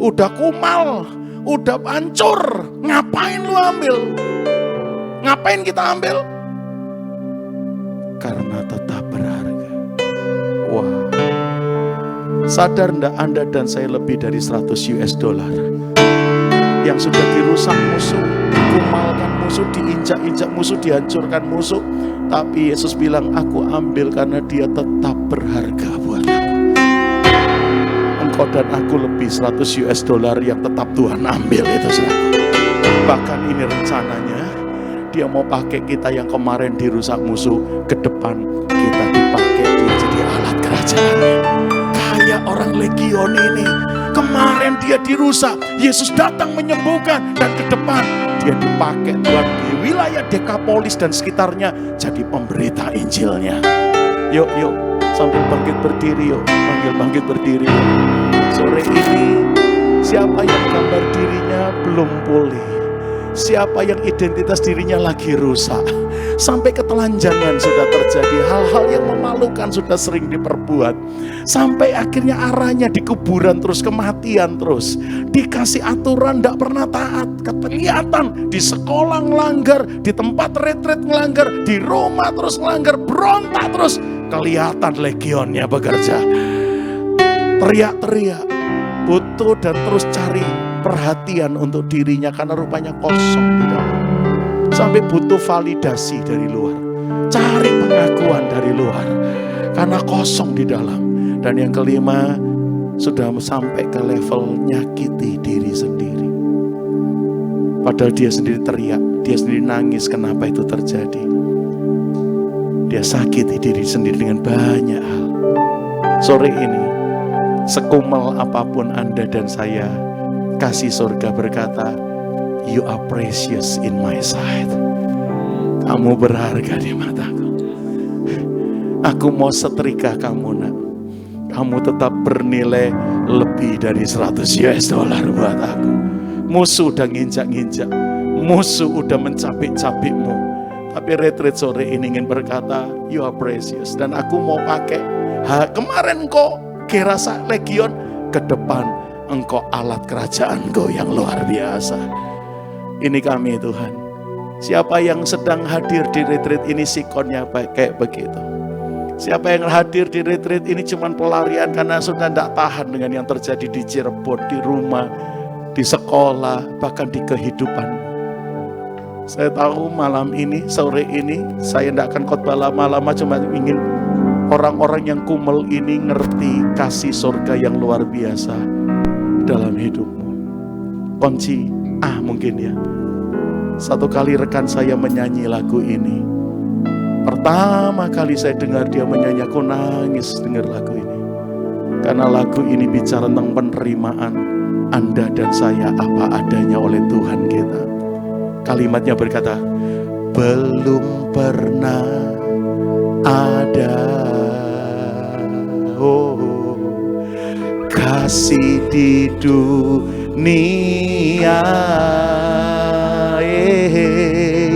udah kumal, udah hancur, ngapain lu ambil? Ngapain kita ambil? Karena tetap berharga. Wah, sadar enggak Anda dan saya lebih dari 100 US dollar yang sudah dirusak musuh, dikumalkan musuh, diinjak-injak musuh, dihancurkan musuh. Tapi Yesus bilang, aku ambil karena dia tetap berharga buat aku. Engkau dan aku lebih 100 US dollar yang tetap Tuhan ambil itu, saudara. Bahkan ini rencananya, dia mau pakai kita yang kemarin dirusak musuh, ke depan kita dipakai dia jadi alat kerajaannya. Kayak orang legion ini, kemarin dia dirusak, Yesus datang menyembuhkan, dan ke depan dia dipakai Tuhan di wilayah Dekapolis dan sekitarnya jadi pemberita Injilnya. Yuk, sambil bangkit berdiri, yuk, bangkit berdiri. Sore ini, siapa yang gambar dirinya belum pulih? Siapa yang identitas dirinya lagi rusak, sampai ketelanjangan sudah terjadi, hal-hal yang memalukan sudah sering diperbuat, sampai akhirnya arahnya di kuburan terus, kematian terus, dikasih aturan tidak pernah taat, kelihatan di sekolah ngelanggar, di tempat retret ngelanggar, di rumah terus ngelanggar, berontak terus, kelihatan legionnya bekerja, teriak-teriak, butuh dan terus cari perhatian untuk dirinya karena rupanya kosong di dalam. Sampai butuh validasi dari luar, cari pengakuan dari luar karena kosong di dalam. Dan yang kelima, sudah sampai ke level nyakiti diri sendiri. Padahal dia sendiri teriak, dia sendiri nangis kenapa itu terjadi. Dia sakiti diri sendiri dengan banyak hal. Sore ini, sekumal apapun Anda dan saya, kasih surga berkata, you are precious in my sight. Kamu berharga di mataku. Aku mau setrika kamu, nak. Kamu tetap bernilai lebih dari 100 US dollar buat aku. Musuh udah nginjak-nginjak, musuh udah mencapik-capikmu, tapi retreat sore ini ingin berkata, you are precious. Dan aku mau pakai, kemarin kok kira legion, ke depan Engkau alat kerajaanku yang luar biasa. Ini kami Tuhan. Siapa yang sedang hadir di retreat ini sikonnya kayak begitu. Siapa yang hadir di retreat ini cuma pelarian karena sudah tidak tahan dengan yang terjadi di Cirebon, di rumah, di sekolah, bahkan di kehidupan. Saya tahu malam ini, sore ini, saya tidak akan khotbah lama-lama, cuma ingin orang-orang yang kumel ini ngerti kasih surga yang luar biasa dalam hidupmu. Kunci mungkin ya. Satu kali rekan saya menyanyi lagu ini. Pertama kali saya dengar dia menyanyi, aku nangis dengar lagu ini. Karena lagu ini bicara tentang penerimaan Anda dan saya apa adanya oleh Tuhan kita. Kalimatnya berkata, belum pernah ada kasih di dunia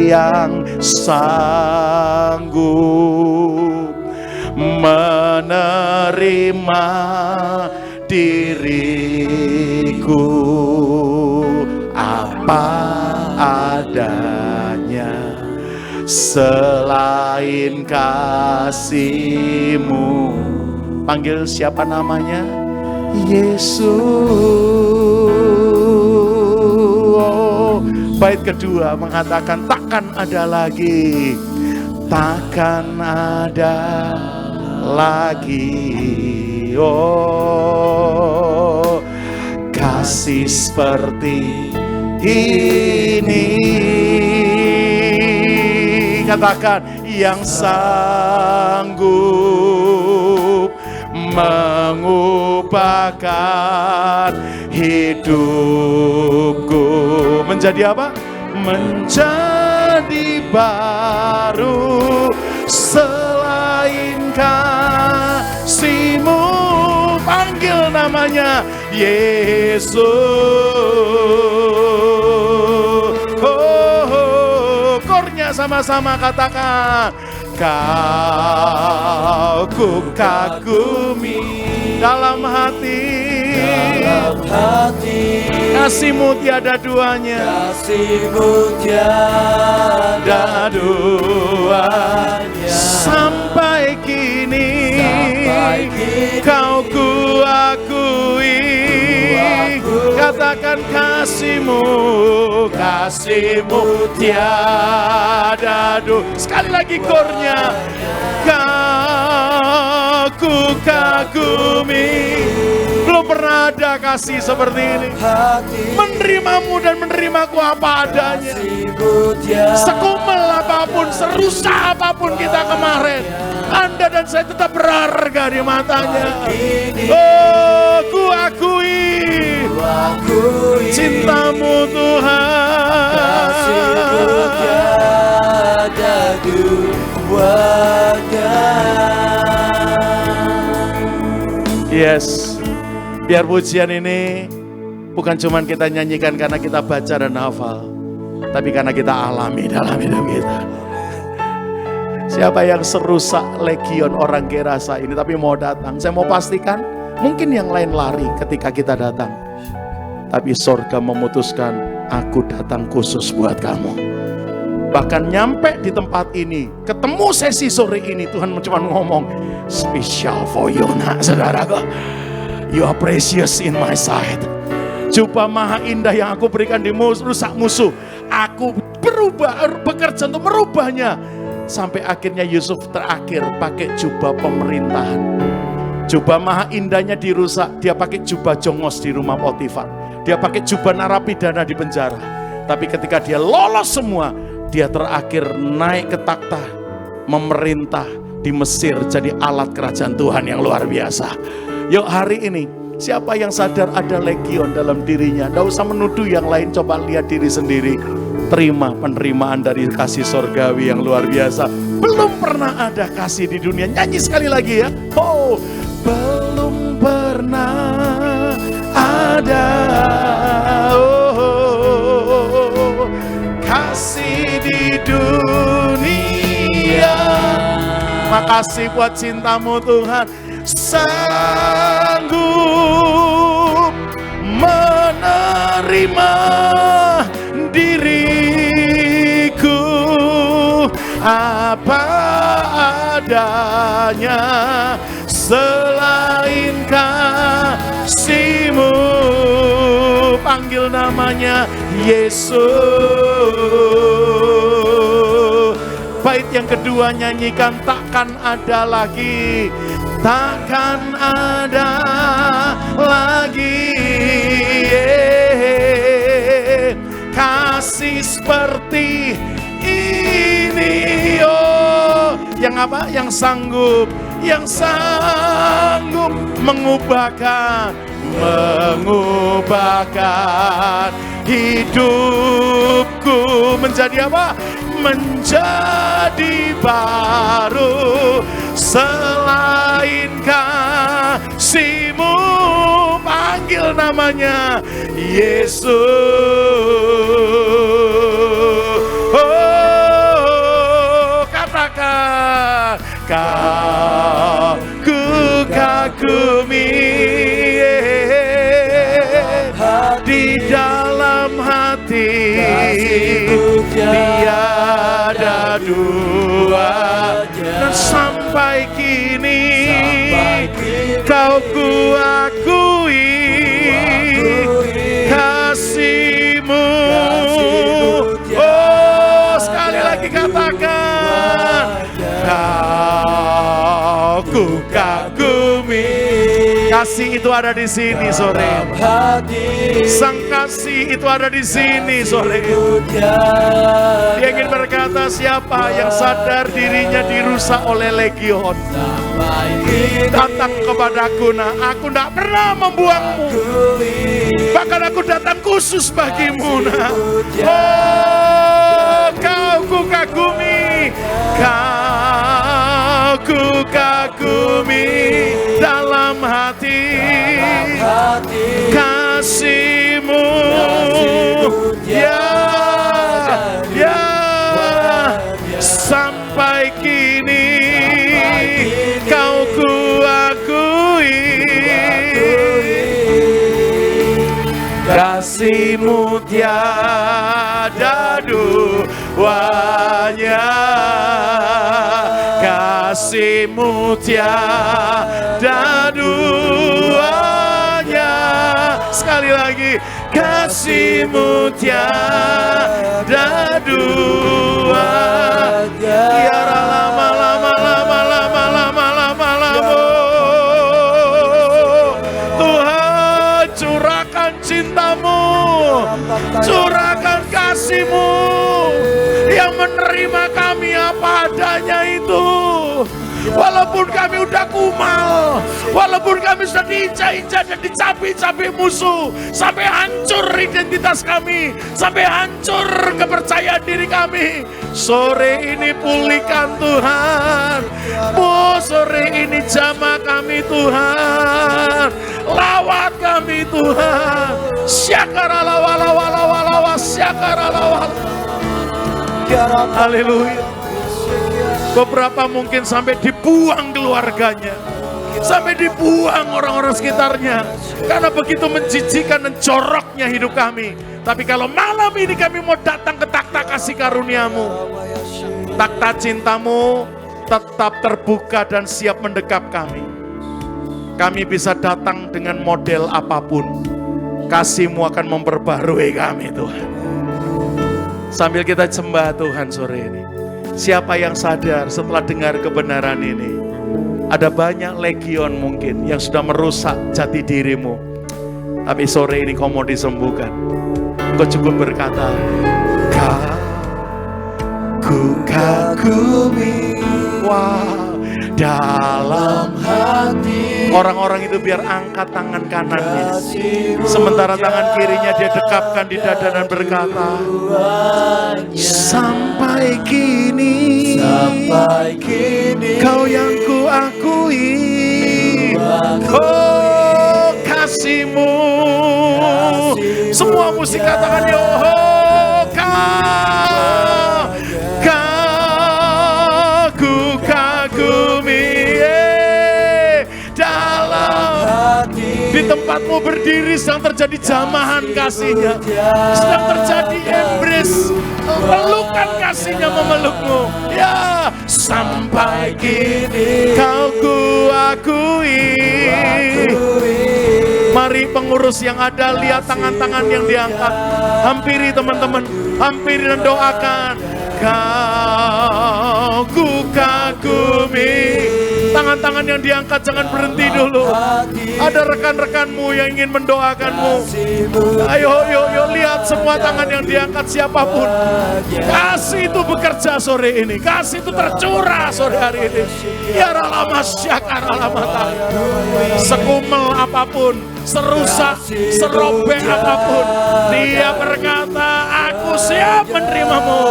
yang sanggup menerima diriku apa adanya selain kasih-Mu. Panggil siapa namanya? Yesus. bait kedua mengatakan takkan ada lagi, takkan ada lagi, oh kasih seperti ini. Katakan, yang sanggup mengubahkan hidupku menjadi apa? Menjadi baru. Selain kasih-Mu, panggil namanya Yesus. Kornya sama-sama katakan, Kau ku kagumi dalam hati, kasih-Mu tiada duanya, kasih-Mu tiada duanya. Sampai kini, Kau ku akui. Katakan kasih-Mu, kasih-Mu tiada duanya. Sekali lagi kornya, Kau ku kagumi. Belum pernah ada kasih seperti ini, menerimamu dan menerimaku apa adanya. Sekumel apapun, serusak apapun kita kemarin, Anda dan saya tetap berharga di matanya. Oh, ku akui cinta-Mu Tuhan. Kasih-Mu tiada duanya. Yes, biar pujian ini bukan cuma kita nyanyikan karena kita baca dan hafal, tapi karena kita alami dalam hidup kita. Siapa yang serusak legion orang Gerasa ini tapi mau datang, saya mau pastikan mungkin yang lain lari ketika kita datang, tapi sorga memutuskan, aku datang khusus buat kamu. Bahkan nyampe di tempat ini, ketemu sesi sore ini, Tuhan cuma ngomong, special for you nak saudaraku. You are precious in my sight. Jubah maha indah yang aku berikan di rusak musuh, aku bekerja untuk merubahnya. Sampai akhirnya Yusuf terakhir pakai jubah pemerintahan. Jubah maha indahnya dirusak, dia pakai jubah jongos di rumah Potifar. Dia pakai jubah narapidana di penjara. Tapi ketika dia lolos semua, dia terakhir naik ke takhta, memerintah di Mesir, jadi alat kerajaan Tuhan yang luar biasa. Yuk hari ini, siapa yang sadar ada legion dalam dirinya, tidak usah menuduh yang lain, coba lihat diri sendiri. Terima penerimaan dari kasih sorgawi yang luar biasa. Belum pernah ada kasih di dunia. Nyanyi sekali lagi ya. Oh, belum pernah ada kasih di dunia. Makasih buat cinta-Mu Tuhan, sanggup menerima diriku apa adanya. Selain kasih-Mu, panggil namanya Yesus. Bait yang kedua nyanyikan, takkan ada lagi, takkan ada lagi kasih seperti ini. Oh, yang apa? Yang sanggup mengubahkan hidupku menjadi apa? Menjadi baru. Selain kasih-Mu, panggil namanya Yesus. Oh, katakan, Kau ku kagumi di dalam hati, tiada duanya. Dan sampai kini, Kau ku akui kasih-Mu ada di sini sore. Sang kasih itu ada di sini sore. Dia ingin berkata, siapa yang sadar dirinya dirusak oleh legion, datang kepadaku, nah aku tidak pernah membuangmu, bahkan aku datang khusus bagimu. Nah, oh, kau ku kagumi, kau ku kagumi dalam hati, kasih-Mu ya, ya, sampai kini kau ku akui. Kasih-Mu tiada duanya, kasih-Mu tiada duanya. Sekali lagi, kasih-Mu tiada duanya. Ya lama lama lama lama lama lama lama. Tuhan, curahkan cinta-Mu, curahkan kasih-Mu yang menerima kami apa adanya itu. Walaupun kami udah kumal, walaupun kami sudah diinjak-injak dan dicapi-capi musuh, sampai hancur identitas kami, sampai hancur kepercayaan diri kami, sore ini pulihkan Tuhan. Oh, sore ini jamah kami Tuhan, lawat kami Tuhan. Syakaralawalawalawalawa, syakaralawal. Haleluya. Beberapa mungkin sampai dibuang keluarganya, sampai dibuang orang-orang sekitarnya, karena begitu menjijikan dan joroknya hidup kami. Tapi kalau malam ini kami mau datang ke takhta kasih karunia-Mu, takhta cinta-Mu tetap terbuka dan siap mendekap kami. Kami bisa datang dengan model apapun, kasih-Mu akan memperbarui kami Tuhan. Sambil kita sembah Tuhan sore ini, siapa yang sadar setelah dengar kebenaran ini, ada banyak legion mungkin yang sudah merusak jati dirimu, tapi sore ini kau mau disembuhkan. Kau cukup berkata, ku kagumi, wah, dalam hati. Orang-orang itu biar angkat tangan kanannya, sementara tangan kirinya dia dekapkan di dada dan berkata, sampai kini, kau yang ku akui, oh kasih-Mu. Semua musik katakan, oh ku kagumi. Di tempatmu berdiri sedang terjadi jamahan kasih-Nya, sedang terjadi embrace, pelukan kasih-Nya memelukmu. Ya, sampai kini kau ku akui. Mari pengurus yang ada, lihat tangan-tangan yang diangkat. Hampiri teman-teman, hampiri dan doakan. Kau ku kagumi. Tangan-tangan yang diangkat jangan berhenti dulu. Ada rekan-rekanmu yang ingin mendoakanmu. Ayo, lihat semua tangan yang diangkat siapapun. Kasih itu bekerja sore ini. Kasih itu tercurah sore hari ini. Ya ralama syakaramata. Sekumel apapun, serusak, serobek apapun, dia berkata, aku siap menerimamu.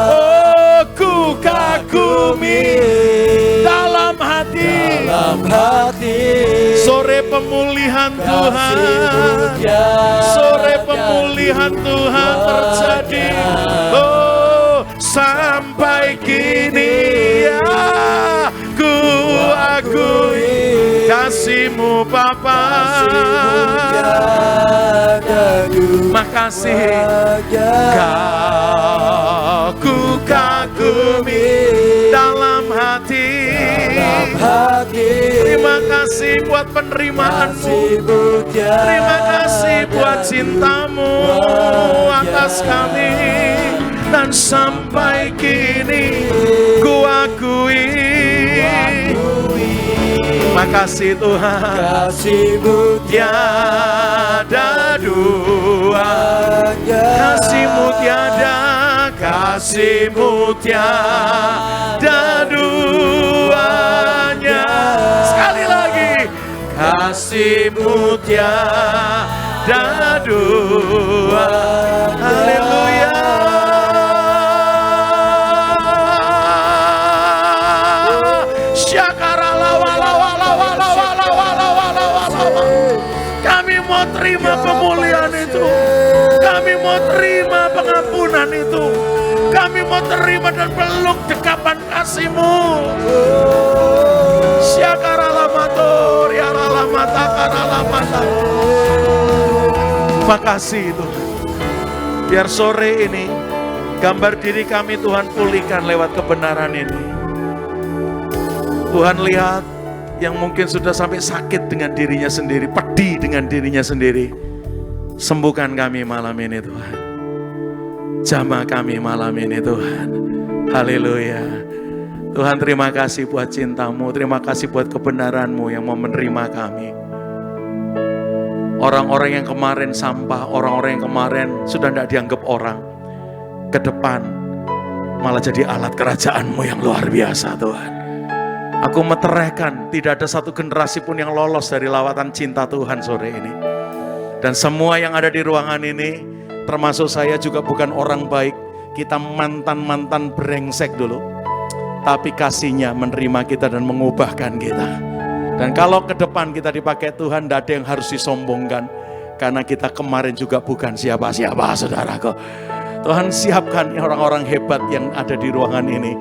Oh, ku kagumi dalam hati. Sore pemulihan Tuhan, sore pemulihan Tuhan terjadi. Oh, sampai kini ya ku akui kasih-Mu Bapa. Makasih Kau ku kagumi dalam hati. Terima kasih buat penerimaan-Mu, terima kasih buat cinta-Mu atas kami. Dan sampai kini ku akui. Makasih Tuhan, kasih-Mu tiada duanya. Kasih-Mu tiada, kasih-Mu tiada duanya. Sekali lagi, kasih-Mu tiada dua. Haleluya. Kami mau terima pemulihan itu. Kami mau terima pengampunan itu. Kami mau terima dan peluk dekapan kasih-Mu. Syakaralamator, yaralamatakaramata. Makasih Tuhan. Biar sore ini gambar diri kami Tuhan pulihkan lewat kebenaran ini. Tuhan lihat yang mungkin sudah sampai sakit dengan dirinya sendiri, pedih dengan dirinya sendiri. Sembuhkan kami malam ini Tuhan. Jamah kami malam ini Tuhan. Haleluya. Tuhan terima kasih buat cinta-Mu, terima kasih buat kebenaran-Mu yang mau menerima kami. Orang-orang yang kemarin sampah, orang-orang yang kemarin sudah tidak dianggap orang, ke depan malah jadi alat kerajaan-Mu yang luar biasa Tuhan. Aku meteraikan tidak ada satu generasi pun yang lolos dari lawatan cinta Tuhan sore ini. Dan semua yang ada di ruangan ini, termasuk saya juga bukan orang baik. Kita mantan-mantan brengsek dulu. Tapi kasih-Nya menerima kita dan mengubahkan kita. Dan kalau ke depan kita dipakai Tuhan, tidak ada yang harus disombongkan. Karena kita kemarin juga bukan siapa-siapa saudaraku. Tuhan siapkan orang-orang hebat yang ada di ruangan ini.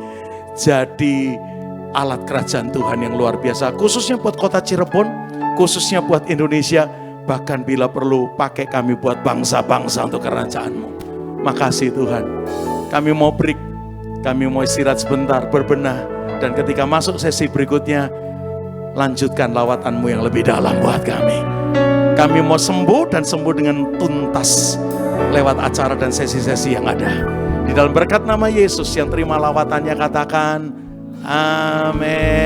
Jadi alat kerajaan Tuhan yang luar biasa. Khususnya buat kota Cirebon, khususnya buat Indonesia. Bahkan bila perlu pakai kami buat bangsa-bangsa untuk kerajaan-Mu. Makasih Tuhan. Kami mau break, kami mau istirahat sebentar, berbenah. Dan ketika masuk sesi berikutnya, lanjutkan lawatan-Mu yang lebih dalam buat kami. Kami mau sembuh dan sembuh dengan tuntas lewat acara dan sesi-sesi yang ada. Di dalam berkat nama Yesus yang terima lawatannya katakan, amin.